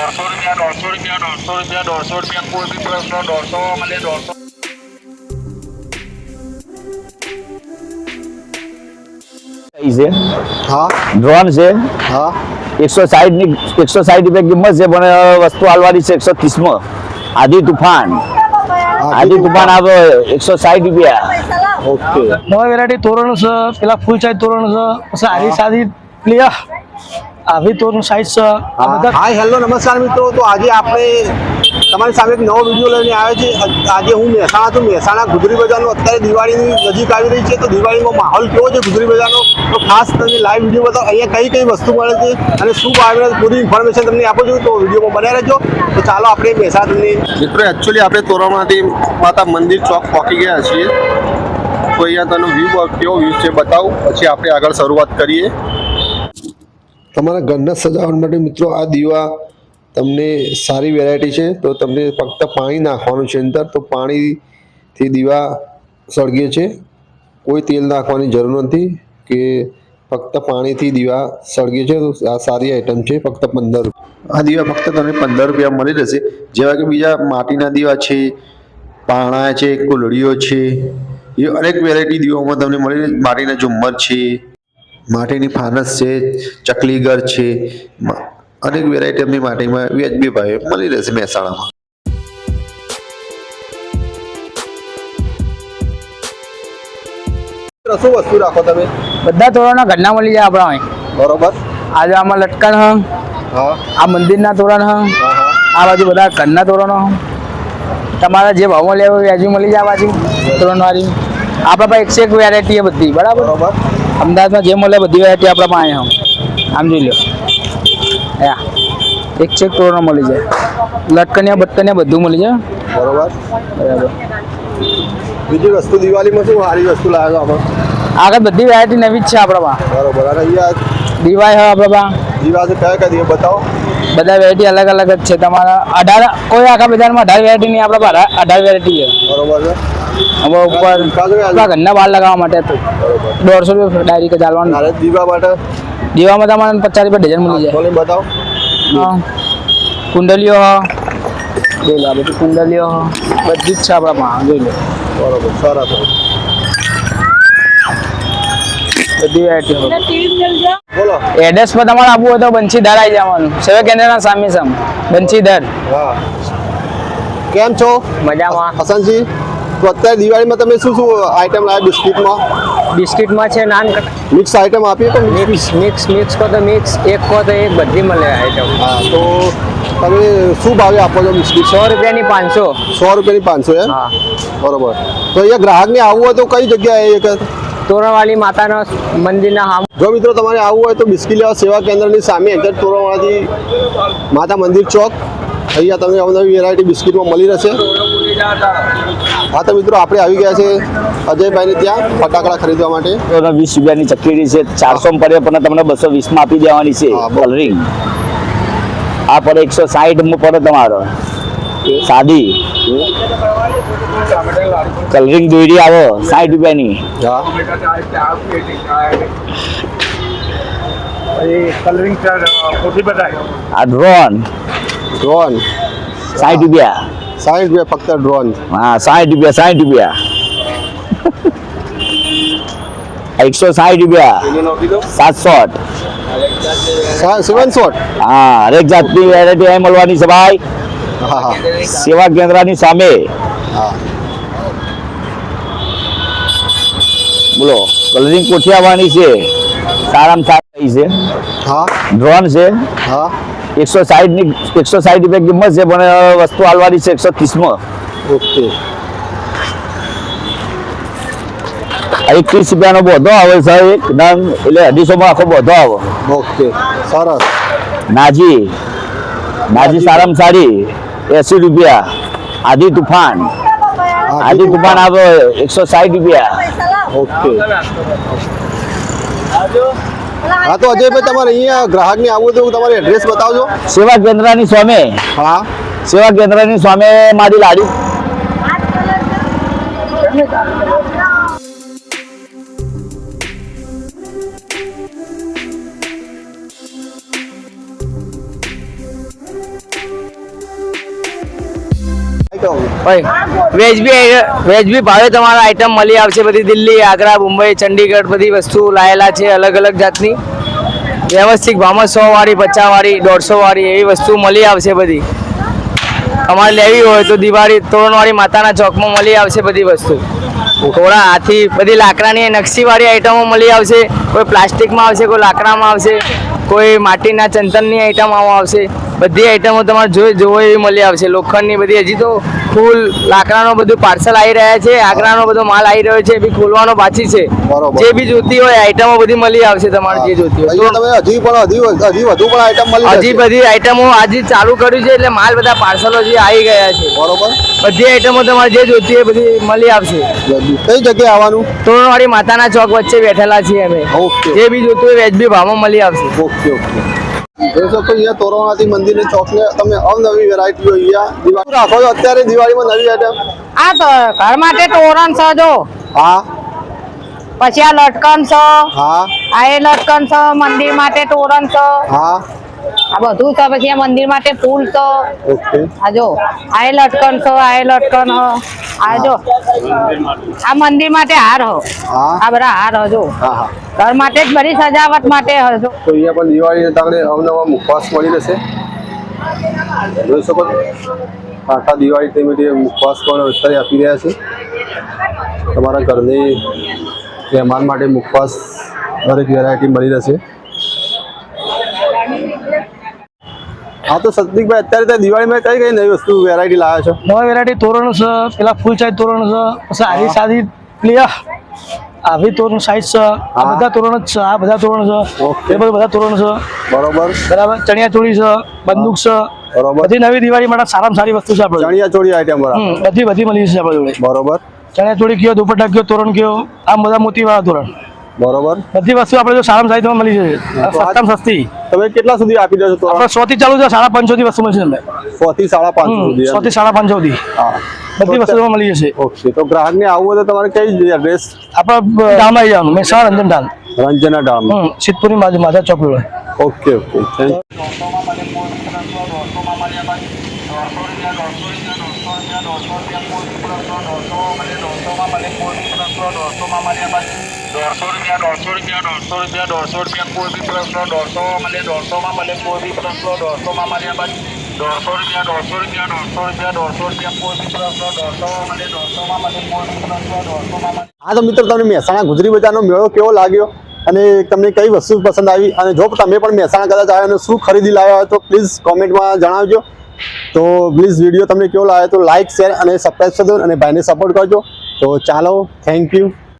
150 કોઈ બી પ્રશ્ન 150 મળે 150 છે હા ડ્રોન છે હા 160 ની 160 રૂપિયા કિંમત છે પણ વસ્તુ હાલવાની છે 130 માં આધી તુફાન આવે 160 રૂપિયા ઓકે નવા વેરાયટી તોરણ છે પેલા ફૂલ સાઈઝ તોરણ છે પછી આરી સાદી પ્લેયર આવી તોરણ સાઈઝ છે આ બધા હાય હેલો નમસ્કાર મિત્રો તો આજે આપણે તમારી સામે એક નવો વિડીયો લઈને આવ્યો છે આજે હું મહેસાણા છું મહેસાણા ગુજરી બજારનો અત્યારે દિવાળીની નજીક આવી રહી છે તો દિવાળીનો માહોલ કેવો છે ગુજરી બજારનો તો ખાસ તમને લાઈવ વિડીયો બતાવો અહીંયા કઈ વસ્તુ મળે છે અને શું ભાવ પૂરી ઇન્ફોર્મેશન તમને આપું છું તો વિડીયોમાં બન્યા રહેજો તો ચાલો આપણે મહેસાણાની મિત્રો એકચ્યુઅલી આપણે તોરણમાંથી માતા મંદિર ચોક પહોંચી ગયા છીએ તો અહીંયા તેનો વ્યૂ કેવો વ્યૂ છે બતાવું પછી આપણે આગળ શરૂઆત કરીએ તમારા ઘરના સજાવટ માટે મિત્રો આ દીવા તમને સારી વેરાયટી છે તો તમને ફક્ત પાણી નાખવાનું છે અંદર તો પાણીથી દીવા સળગે છે કોઈ તેલ નાખવાની જરૂર નથી કે ફક્ત પાણીથી દીવા સળગે છે તો આ સારી આઈટમ છે ફક્ત 15 રૂપિયા આ દીવા ફક્ત તમને 15 રૂપિયા મળી રહેશે જેવા કે બીજા માટીના દીવા છે પાણા છે કુલડીઓ છે એ અનેક વેરાયટી દીવામાં તમને મળી રહે માટીના ઝુમ્મર છે માટીની ફાનસ છે ચકલીઘર છે અનેક વેરાયટી અમની માટીમાં વ્યાજબી ભાવે મળી રહેશે મહેસાણામાં શું વસ્તુ રાખો તમે બધા તોરણના ઘરના મળી જાય આપણા અહીં બરોબર આજે આમાં લટકણ હ હા આ મંદિરના તોરણ હ આ બાજુ બધા ઘરના તોરણો તમારા જે ભાવમાં લેવો વ્યાજબી મળી જાય આ બાજુ તોરણવાળી આપણા પાસે 101 વેરાયટી બધી બરાબર બરોબર અમદાવાદમાં જે મળે બધી વેરાયટી આપણા પાસે આમ જોઈ લો યા 101 તોરણ મળી જાય લટકણિયા બટકણિયા બધું મળી જાય બરોબર બરાબર બીજી વસ્તુ દિવાળીમાં શું સારી વસ્તુ લાવે છો આપણે આગળ બધી વેરાયટી નવી જ છે આપણા પાસે બરોબર અને અહીંયા દીવાય હોય આપણા પાસે દીવા છે કયા દીવા બતાવો બધા વેરાયટી અલગ અલગ જ છે તમારા 18 કોઈ આખા બજારમાં 18 વેરાયટી નહીં આપણા પાસે 18 વેરાયટી છે બરોબર છે હવે ઉપર આપણા ઘરના બહાર લગાવવા માટે તો 150 રૂપિયા ડાયરેક્ટ ચાલવાનું તારે દીવા માટે દીવામાં તમારે 50 રૂપિયા ડઝન મળી જાય બોલી બતાવો હા કુંડલીઓ જોઈ લો આ બધી કુંડલીઓ બધી જ છે આપણા પાસે જોઈ લો બરોબર સરસ બધી વેરાયટી બોલો એડ્રેસ પર તમારે આવવું હોય તો બંસીધર આવી જવાનું સેવા કેન્દ્રના સામે બંસીધર હા કેમ છો મજામાં હસનજી તો અત્યારે દિવાળીમાં તમે શું શું આઈટમ લાવ્યા બિસ્કિટમાં બિસ્કિટમાં છે નાન મિક્સ આઈટમ આપીએ તો મિક્સ કહો તો મિક્સ એક કહો તો એક બધી મળે આઈટમ હા તો તમે શું ભાવે આપો છો બિસ્કિટ 100 રૂપિયાની 500 100 રૂપિયાની 500 એમ હા બરોબર તો અહીંયા ગ્રાહકને આવવું હોય તો કઈ જગ્યાએ એક તોરણવાળી માતાના મંદિરના સામે જો મિત્રો તમારે આવવું હોય તો બિસ્કિટ લેવા સેવા કેન્દ્રની સામે એક્ઝેક્ટ તોરણવાળી માતા મંદિર ચોક અહીંયા તમને નવી વેરાયટી બિસ્કિટમાં મળી રહેશે હા તો મિત્રો આપણે આવી ગયા છે અજયભાઈને ત્યાં ફટાકડા ખરીદવા માટે 20 રૂપિયાની ચકલી છે 400 માં પડે પણ તમને 220 માં આપી દેવાની છે હા, બરાબર. કલરિંગ આ પડે 160 માં પડે તમારો સાદી કલરિંગ દોરી આવે 60 રૂપિયાની હા આ ડ્રોન ડ્રોન 60 રૂપિયા 60 રૂપિયા ફક્ત ડ્રોન હા 60 રૂપિયા 160 રૂપિયા 700 700 હા હરેક જાતની વેરાયટી અહીં મળવાની છે ભાઈ હા હા સેવા કેન્દ્રની સામે હા બોલો કલરિંગ કોઠી આવવાની છે સારામાં સારી છે હા ડ્રોન છે હા 160 રૂપિયા કિંમત છે પણ વસ્તુ હાલવાની છે 130 માં ઓકે 30 રૂપિયાનો બોધો આવે છે એક નંગ એટલે 250 માં આખો બોધો આવે ઓકે સરસ નાજી સારામાં સારી 80 રૂપિયા આધી તુફાન આવે 160 રૂપિયા ઓકે હા તો અજયભાઈ તમારે અહીંયા ગ્રાહકને આવવું તો તમારે એડ્રેસ બતાવજો સેવા કેન્દ્રની સામે હા મારી લાડી ભાઈ વેજ બી ભાવે તમારા આઈટમ મળી આવશે બધી દિલ્હી, આગ્રા, મુંબઈ, ચંડીગઢ બધી વસ્તુ લાયેલા છે અલગ અલગ જાતની વ્યવસ્થિત ભાવમાં 100 વાળી, 50 વાળી, 150 વાળી એવી વસ્તુ મળી આવશે બધી. અમારે લેવી હોય તો દિવાળી તોરણવાળી માતાના ચોકમાં મળી આવશે બધી વસ્તુ. થોડા હાથી બધી લાકડાની નકશીવાળી આઈટમો મળી આવશે. કોઈ પ્લાસ્ટિકમાં આવશે, કોઈ લાકડામાં આવશે, કોઈ માટીના ચંદનની આઈટમો આવશે. બધી આઈટમો તમારે જોવો એવી મળી આવશે. લોખંડની બધી હજી તો ફૂલ લાકડાનો બધું પાર્સલ આવી રહ્યા છે. આગ્રાનો બધો માલ આવી રહ્યો છે, બી ખોલવાનો બાકી છે. બરોબર. જે બી જોતી હોય આઈટમો બધી મળી આવશે તમારે જે જોતી હોય. અહીંયા તમે હજી વધુ પણ આઈટમ મળી હજી બધી આઈટમો આજે ચાલુ કર્યું છે એટલે માલ બધા પાર્સલો જે આવી ગયા છે. બરોબર. બધી આઈટમો તમારે જે જોતી હોય બધી મળી આવશે. કઈ જગ્યાએ આવવાનું? તોરણવાળી માતાના ચોક વચ્ચે બેઠેલા છીએ અમે. ઓકે. જે બી જોતું હોય વ્યાજબી ભાવમાં મળી આવશે. Okay okay. જોઈ શકો અહીંયા તોરણાથી મંદિરની ચોકને તમે અવનવી વેરાયટીઓ અહીંયા દિવાળી રાખો છો અત્યારે દિવાળીમાં નવી આઈટમ? આ તો ઘર માટે તોરણ છે જો, હા પછી આ લટકન છે, હા આ એ લટકન છે, મંદિર માટે તોરણ છે, હા આ બધું છે. પછી આ મંદિર માટે ફૂલ છે. ઓકે. આ જો આ એ લટકન છે, આ એ લટકન હ, આ જો આ મંદિર માટે હાર હ, હા આ બધા હાર હ જો, હા હા. ઘર માટે જ બધી સજાવટ માટે હ જો. તો અહીંયા પણ દિવાળીને તમને અવનવા મુખવાસ મળી રહેશે. જોઈ શકો છો આખા દિવાળી તેમ મુખવાસ પણ અત્યારે આપી રહ્યા છે. તમારા ઘરની મહેમાન માટે મુખવાસ દરેક વેરાયટી મળી રહેશે. હા તો સતીકભાઈ અત્યારે દિવાળીમાં કઈ કઈ નવી વસ્તુ વેરાયટી લાવ્યા છો? નવા વેરાયટી તોરણ છે, પેલા ફૂલ સાઈઝ તોરણ છે, પછી આરી સાદી પ્લેયર આવી તોરણ સાઈઝ છે. આ બધા તોરણ જ છે, આ બધા તોરણ છે, ઓકે. એ બધા તોરણ છે. બરોબર બરાબર. ચણિયા ચોળી છે, બંદૂક છે, બરોબર. બધી નવી દિવાળી માટે સારામાં સારી વસ્તુ છે આપણે. ચણિયા ચોળી આઈટમ બરાબર. બધી મળી જશે આપણે જોડે. બરોબર ચણિયા ચોળી કયો, દુપટ્ટા કયો, તોરણ કયો, આમ બધા મોતીવાળા તોરણ, બરોબર. બધી વસ્તુ આપણે જો સારામાં સારી તમને મળી જશે. સસ્તામાં સસ્તી. તમે કેટલા સુધી આપી દેશો? તો આપણે 100 થી ચાલુ છે, 550 થી વસ્તુ મળશે તમને. 100 થી 550 સુધી 100 થી 550 સુધી હા બધી વસ્તુમાં મળી જશે. ઓકે. તો ગ્રાહકને આવવું હોય તો તમારે કઈ એડ્રેસ? આપણે ડામ આવી જવાનું, મહેસાણા રંજન ડામ, રંજના ડામ. સિદ્ધપુરની બાજુ માધા ચોક રોડ. Okay okay. થેન્ક હા તો મિત્રો તમને મહેસાણા ગુજરી બજારનો મેળો કેવો લાગ્યો અને તમને કઈ વસ્તુ પસંદ આવી અને જો તમે પણ મહેસાણા કદાચ આવ્યા અને શું ખરીદી લાવ્યા હોય તો પ્લીઝ કોમેન્ટમાં જણાવજો. તો પ્લીઝ વિડીયો તમને કેવો લાગ્યો તો લાઇક, શેર અને સબસ્ક્રાઈબ કરજો અને ભાઈને સપોર્ટ કરજો. તો ચાલો, થેન્ક યુ.